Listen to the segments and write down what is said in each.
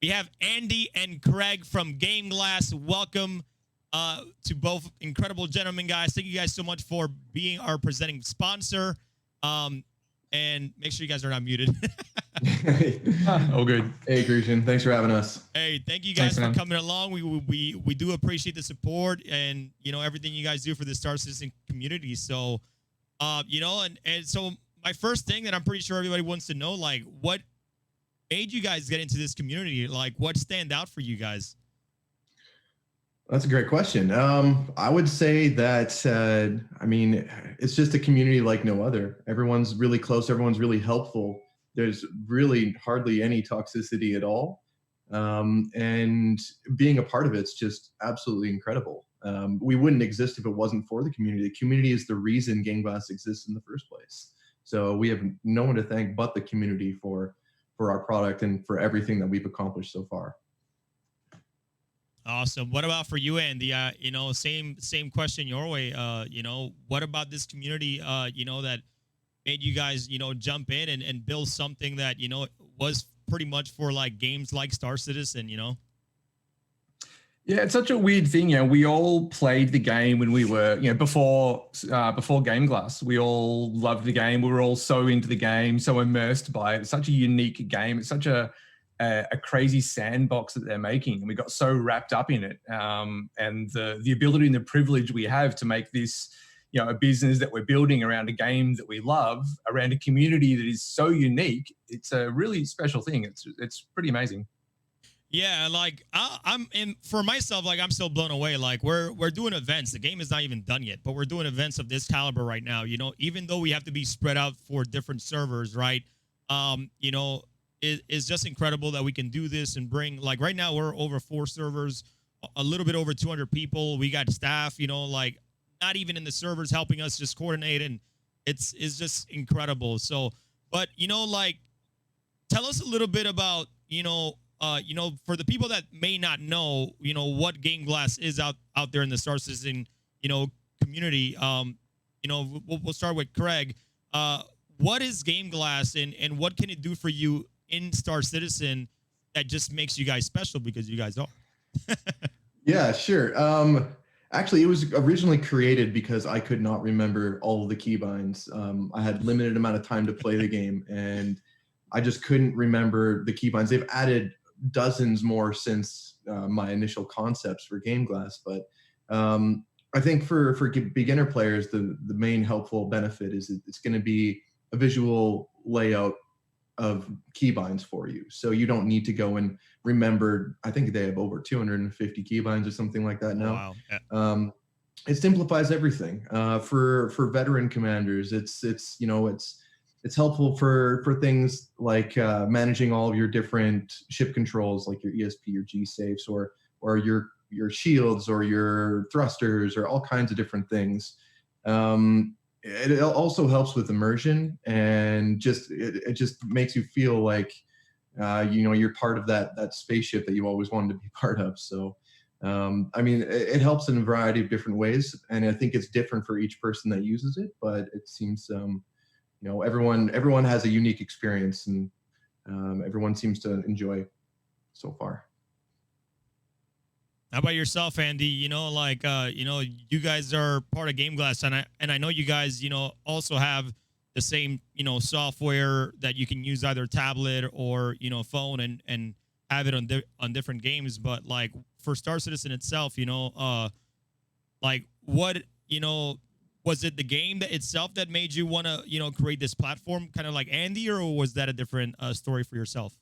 We have Andy and Craig from Game Glass. Welcome to both incredible gentlemen, guys. Thank you guys so much for being our presenting sponsor. And make sure you guys are not muted. All good. Hey, Grecian. Thanks for having us. Hey, thank you guys for coming along. We do appreciate the support and everything you guys do for the Star Citizen community. So, and so my first thing that I'm pretty sure everybody wants to know, like, what made you guys get into this community? Like, what stand out for you guys? That's a great question. I would say that, it's just a community like no other. Everyone's really close. Everyone's really helpful. There's really hardly any toxicity at all. And being a part of it's just absolutely incredible. We wouldn't exist if it wasn't for the community. The community is the reason Game Glass exists in the first place. So we have no one to thank but the community for our product and for everything that we've accomplished so far. Awesome. What about for you, Andy? Same question your way. What about this community, that made you guys, jump in and build something that, was pretty much for like games like Star Citizen, Yeah, it's such a weird thing. We all played the game when we were, before Game Glass. We all loved the game. We were all so into the game, so immersed by it. It's such a unique game. It's such a crazy sandbox that they're making, and we got so wrapped up in it. And the ability and the privilege we have to make this, a business that we're building around a game that we love, around a community that is so unique. It's a really special thing. It's pretty amazing. Yeah, like for myself, like I'm still blown away. Like we're doing events. The game is not even done yet, but we're doing events of this caliber right now. Even though we have to be spread out for different servers, right? It's just incredible that we can do this and bring, like, right now we're over 4 servers, a little bit over 200 people. We got staff, like not even in the servers helping us just coordinate, and it's just incredible. So, but like, tell us a little bit about for the people that may not know, what Game Glass is out there in the Star Citizen, community. We'll start with Craig. What is Game Glass, and what can it do for you in Star Citizen that just makes you guys special, because you guys are? Yeah, sure. Actually, it was originally created because I could not remember all of the keybinds. I had limited amount of time to play the game, and I just couldn't remember the keybinds. They've added dozens more since my initial concepts for Game Glass, but I think for beginner players, the main helpful benefit is it's going to be a visual layout of keybinds for you. So you don't need to go and remember, I think they have over 250 keybinds or something like that now. Wow. Yeah. It simplifies everything. For veteran commanders, it's helpful for things like managing all of your different ship controls, like your ESP, your G safes, or your shields, or your thrusters, or all kinds of different things. It also helps with immersion, and it just makes you feel like you're part of that spaceship that you always wanted to be part of. So it helps in a variety of different ways, and I think it's different for each person that uses it, but it seems everyone has a unique experience, and everyone seems to enjoy so far. How about yourself, Andy? You guys are part of Game Glass, and I know you guys, also have the same, software that you can use, either tablet or phone, and have it on different games. But like for Star Citizen itself, like what was it the game itself that made you want to create this platform, kind of like Andy, or was that a different story for yourself?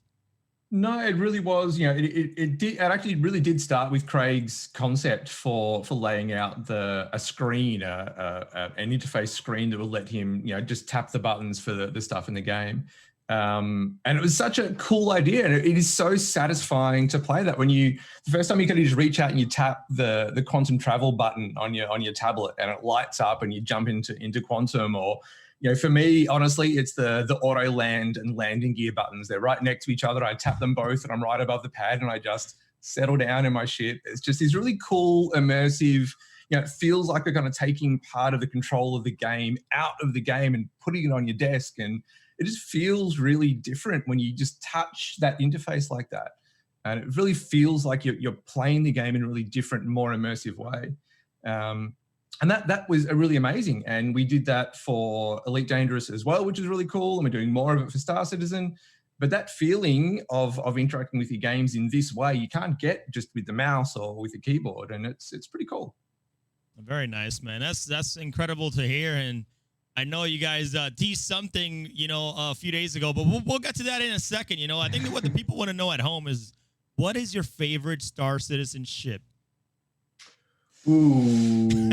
No, it really was. It actually really did start with Craig's concept for laying out a screen, an interface screen that will let him, just tap the buttons for the stuff in the game. And it was such a cool idea, and it is so satisfying to play that when the first time you can just reach out and you tap the quantum travel button on your tablet, and it lights up and you jump into quantum. Or for me, honestly, it's the auto land and landing gear buttons. They're right next to each other. I tap them both, and I'm right above the pad, and I just settle down in my ship. It's just these really cool, immersive. It feels like you're kind of taking part of the control of the game out of the game and putting it on your desk, and it just feels really different when you just touch that interface like that. and it really feels like you're playing the game in a really different, more immersive way. And that was really amazing. And we did that for Elite Dangerous as well, which is really cool. And we're doing more of it for Star Citizen. But that feeling of interacting with your games in this way, you can't get just with the mouse or with the keyboard. And it's pretty cool. Very nice, man. That's incredible to hear. And I know you guys teased something, a few days ago, but we'll get to that in a second. I think that what the people want to know at home is, what is your favorite Star Citizen ship? Ooh.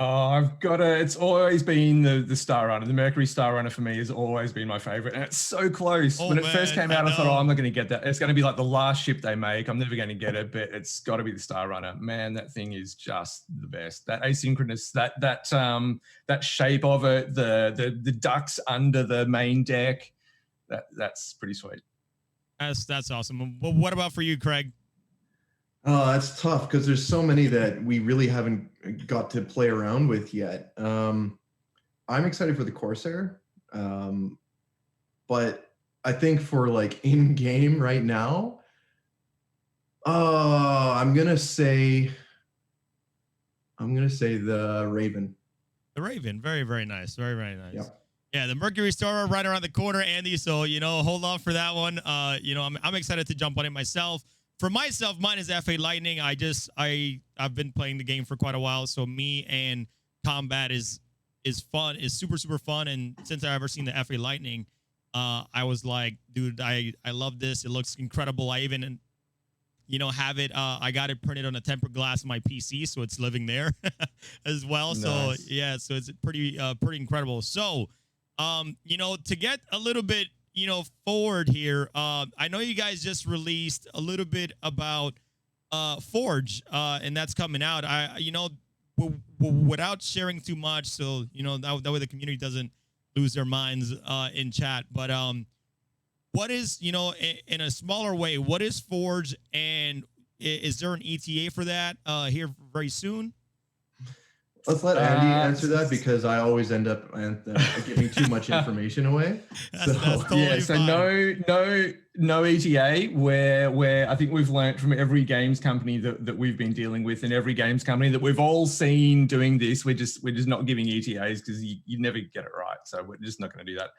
I've got it's always been the Star Runner. The Mercury Star Runner for me has always been my favorite. And it's so close. When it first came out, I thought, I'm not going to get that. It's going to be like the last ship they make. I'm never going to get it, but it's got to be the Star Runner. Man, that thing is just the best. That asynchronous, that shape of it, the ducts under the main deck, that's pretty sweet. That's awesome. Well, what about for you, Craig? Oh, that's tough because there's so many that we really haven't got to play around with yet. I'm excited for the Corsair, but I think for like in game right now, I'm gonna say the Raven. The Raven, very, very nice, very, very nice. Yep. Yeah, the Mercury Star right around the corner, Andy. So hold on for that one. I'm excited to jump on it myself. For myself, mine is F8 Lightning. I've been playing the game for quite a while, so me and combat is fun, is super, super fun. And since I've ever seen the F8 Lightning, I was like, dude, I love this. It looks incredible. I even have it. I got it printed on a tempered glass in my PC, so it's living there as well. Nice. So yeah, so it's pretty incredible. So to get a little bit forward here, I know you guys just released a little bit about Forge, and that's coming out. Without sharing too much, so that way the community doesn't lose their minds in chat. But what is, in a smaller way, what is Forge, and is there an ETA for that here very soon? Let's let Andy answer that because I always end up giving too much information away. That's totally fine. No ETA. Where I think we've learned from every games company that we've been dealing with, and every games company that we've all seen doing this, we're just not giving ETAs because you never get it right. So we're just not going to do that.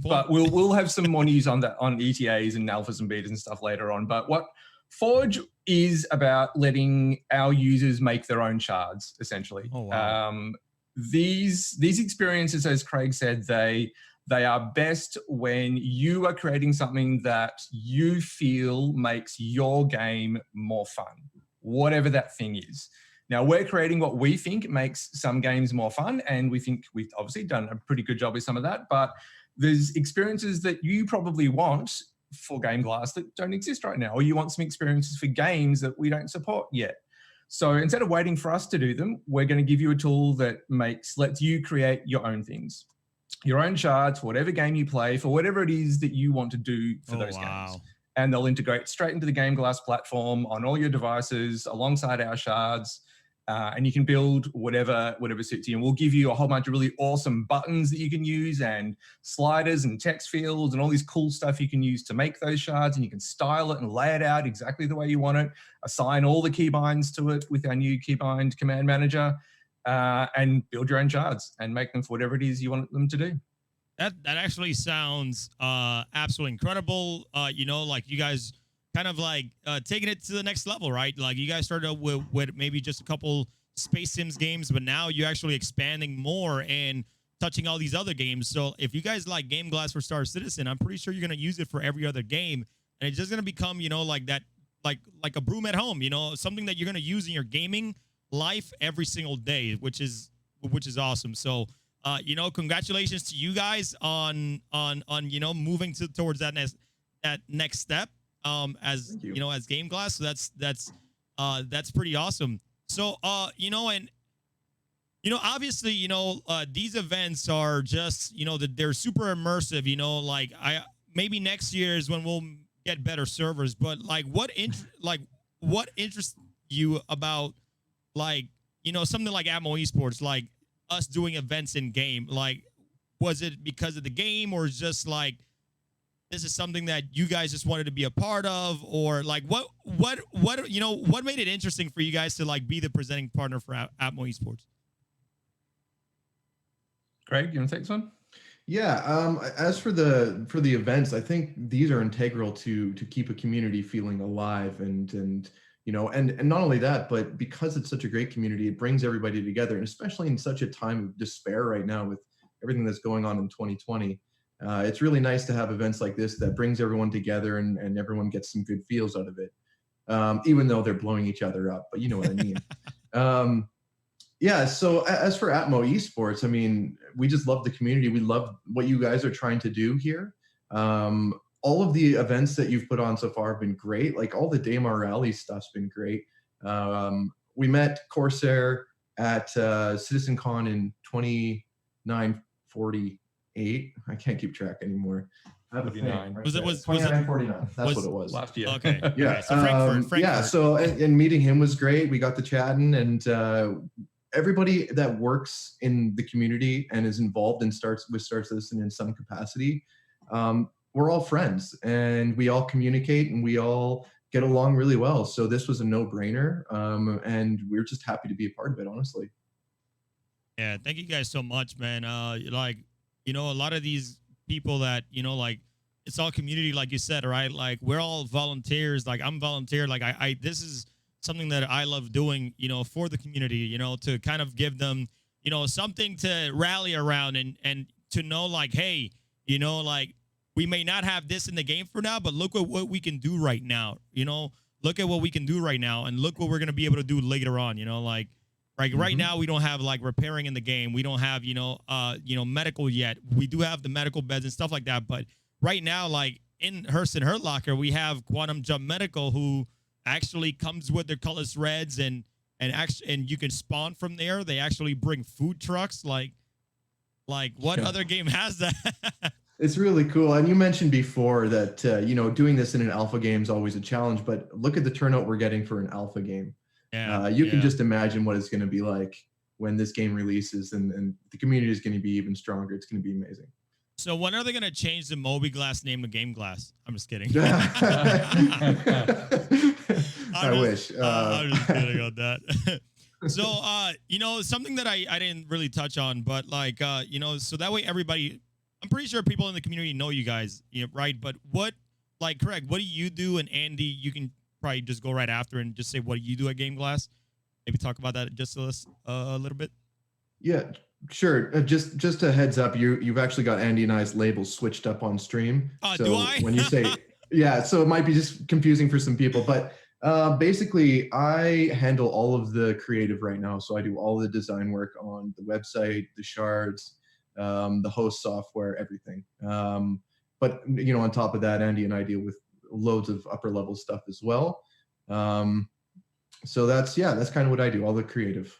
But we'll have some more news on ETAs and alphas and betas and stuff later on. But what Forge is about letting our users make their own shards, essentially. Oh, wow. These experiences, as Craig said, they are best when you are creating something that you feel makes your game more fun, whatever that thing is. Now, we're creating what we think makes some games more fun, and we think we've obviously done a pretty good job with some of that, but there's experiences that you probably want for Game Glass that don't exist right now, or you want some experiences for games that we don't support yet. So instead of waiting for us to do them, we're going to give you a tool that lets you create your own things, your own shards for whatever game you play, for whatever it is that you want to do for those games. And they'll integrate straight into the Game Glass platform on all your devices alongside our shards. And you can build whatever suits you. And we'll give you a whole bunch of really awesome buttons that you can use, and sliders and text fields and all this cool stuff you can use to make those shards. And you can style it and lay it out exactly the way you want it, assign all the keybinds to it with our new keybind command manager, and build your own shards and make them for whatever it is you want them to do. That actually sounds absolutely incredible. Like you guys kind of like taking it to the next level, right? Like you guys started with maybe just a couple Space Sims games, but now you're actually expanding more and touching all these other games. So if you guys like Game Glass for Star Citizen, I'm pretty sure you're going to use it for every other game. And it's just going to become, like that, like a broom at home, something that you're going to use in your gaming life every single day, which is awesome. So, congratulations to you guys on moving towards that next step. As as Game Glass. So that's pretty awesome. So obviously these events are just they're super immersive. Like maybe next year is when we'll get better servers. But like what interests you about something like Atmo Esports, like us doing events in game? Like was it because of the game, or just like this is something that you guys just wanted to be a part of, or like what made it interesting for you guys to like be the presenting partner for Atmo Esports? Craig, you want to take this one? Yeah, as for the events, I think these are integral to keep a community feeling alive, and not only that, but because it's such a great community, it brings everybody together, and especially in such a time of despair right now with everything that's going on in 2020. It's really nice to have events like this that brings everyone together, and everyone gets some good feels out of it, even though they're blowing each other up, but you know what I mean. Yeah, so as for Atmo Esports, I mean, we just love the community. We love what you guys are trying to do here. All of the events that you've put on so far have been great. Like all the Daymar Rally stuff's been great. We met Corsair at CitizenCon in 2948. I can't keep track anymore. I have a thing right was it 2949? That's what it was. Last year. Okay. Yeah. Okay. So Frankfurt. Yeah. So and meeting him was great. We got to chatting, and everybody that works in the community and is involved in Star Citizen in some capacity, we're all friends, and we all communicate, and we all get along really well. So this was a no-brainer, and we're just happy to be a part of it, honestly. Yeah, thank you guys so much, man. Like, a lot of these people that, like, it's all community, like you said, right? Like, we're all volunteers. Like, I'm volunteer. Like, this is something that I love doing, for the community, to kind of give them, something to rally around, and to know, like, hey, like, we may not have this in the game for now, but look at what we can do right now. Look at what we can do right now, and look what we're going to be able to do later on. Like right now, we don't have like repairing in the game. We don't have, medical yet. We do have the medical beds and stuff like that. But right now, like in Hurston Hurt Locker, we have Quantum Jump Medical, who actually comes with their colorless reds, and you can spawn from there. They actually bring food trucks. Like what other game has that? It's really cool. And you mentioned before that, doing this in an alpha game is always a challenge, but look at the turnout we're getting for an alpha game. Yeah, you can just imagine what it's going to be like when this game releases, and the community is going to be even stronger. It's going to be amazing. So when are they going to change the Moby Glass name to Game Glass? I'm just kidding. I wish. I'm just kidding on that. So, something that I didn't really touch on, but like, so that way everybody, I'm pretty sure people in the community know you guys, right? But Craig, what do you do? And Andy, you can probably just go right after and just say what you do at Game Glass. Maybe talk about that just a little bit. Yeah, sure. Just a heads up, you've actually got Andy and I's labels switched up on stream. So do I? when you say, yeah, so it might be just confusing for some people, but basically I handle all of the creative right now. So I do all the design work on the website, the shards, the host software, everything. But on top of that, Andy and I deal with loads of upper level stuff as well. So that's kind of what I do, all the creative.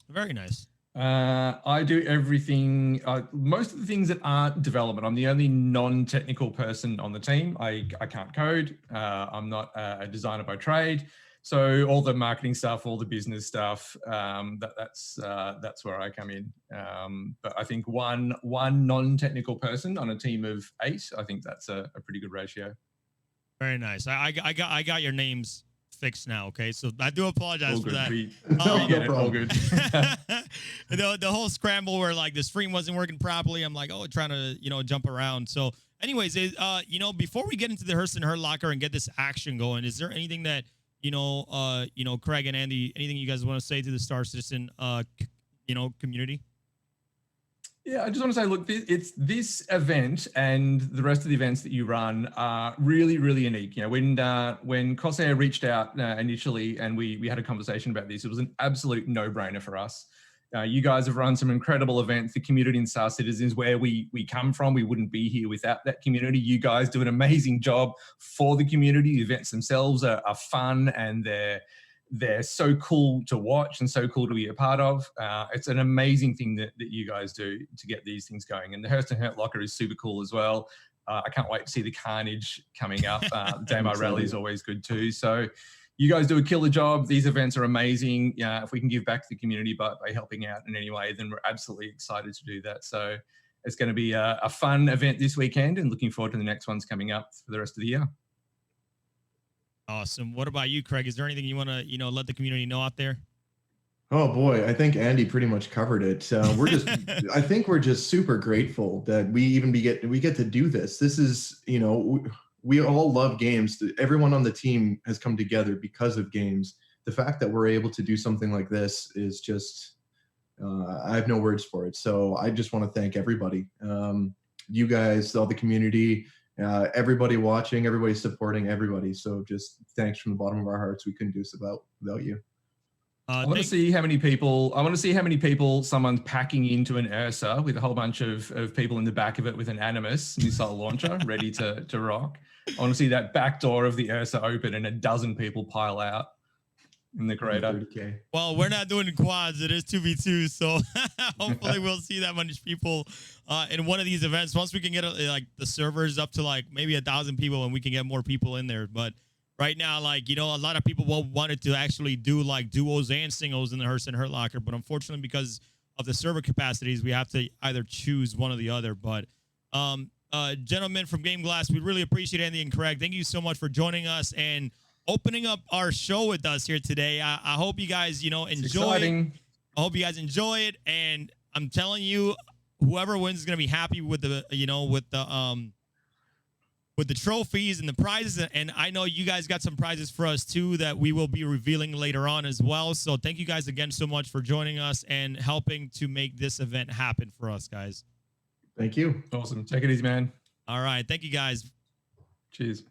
Very nice. I do everything, most of the things that aren't development. I'm the only non-technical person on the team. I can't code. I'm not a designer by trade. So all the marketing stuff, all the business stuff, that's where I come in. But I think one non-technical person on a team of 8, I think that's a pretty good ratio. Very nice. I got your names fixed now. Okay, so I do apologize all for good. that. All good. The whole scramble where like the stream wasn't working properly. I'm like, trying to jump around. So, anyways, before we get into the Hurston Hurt Locker and get this action going, is there anything that Craig and Andy, anything you guys want to say to the Star Citizen community? Yeah, I just want to say, look, it's this event and the rest of the events that you run are really, really unique. When Corsair reached out initially and we had a conversation about this, it was an absolute no-brainer for us. You guys have run some incredible events. The community in Star Citizen is where we come from. We wouldn't be here without that community. You guys do an amazing job for the community. The events themselves are fun, and they're so cool to watch and so cool to be a part of. It's an amazing thing that you guys do to get these things going. And the Hurston Hurt Locker is super cool as well. I can't wait to see the Carnage coming up. Daymar Rally is always good too. So you guys do a killer job. These events are amazing. If we can give back to the community by helping out in any way, then we're absolutely excited to do that. So it's going to be a fun event this weekend, and looking forward to the next ones coming up for the rest of the year. Awesome. What about you, Craig? Is there anything you want to, let the community know out there? Oh boy, I think Andy pretty much covered it. We're just, I think we're just super grateful that we get to do this. This is, we all love games. Everyone on the team has come together because of games. The fact that we're able to do something like this is just, I have no words for it. So I just want to thank everybody, you guys, all the community, everybody watching, everybody supporting, everybody. So just thanks from the bottom of our hearts. We couldn't do this without you. I want to see how many people someone's packing into an Ursa with a whole bunch of people in the back of it with an Animus missile launcher ready to rock. I want to see that back door of the Ursa open and a dozen people pile out in the crater. Well, we're not doing quads. It is 2v2, so hopefully we'll see that much people in one of these events. Once we can get the servers up to maybe 1,000 people, and we can get more people in there. But right now, a lot of people wanted to actually do duos and singles in the Hurston Hurt Locker, but unfortunately, because of the server capacities, we have to either choose one or the other. But gentlemen from Game Glass, we really appreciate Andy and Craig. Thank you so much for joining us and opening up our show with us here today. I hope you guys, enjoy it. I hope you guys enjoy it, and I'm telling you, whoever wins is gonna be happy with the, with the trophies and the prizes. And I know you guys got some prizes for us too that we will be revealing later on as well. So thank you guys again so much for joining us and helping to make this event happen for us, guys. Thank you. Awesome. Take it easy, man. All right. Thank you, guys. Cheers.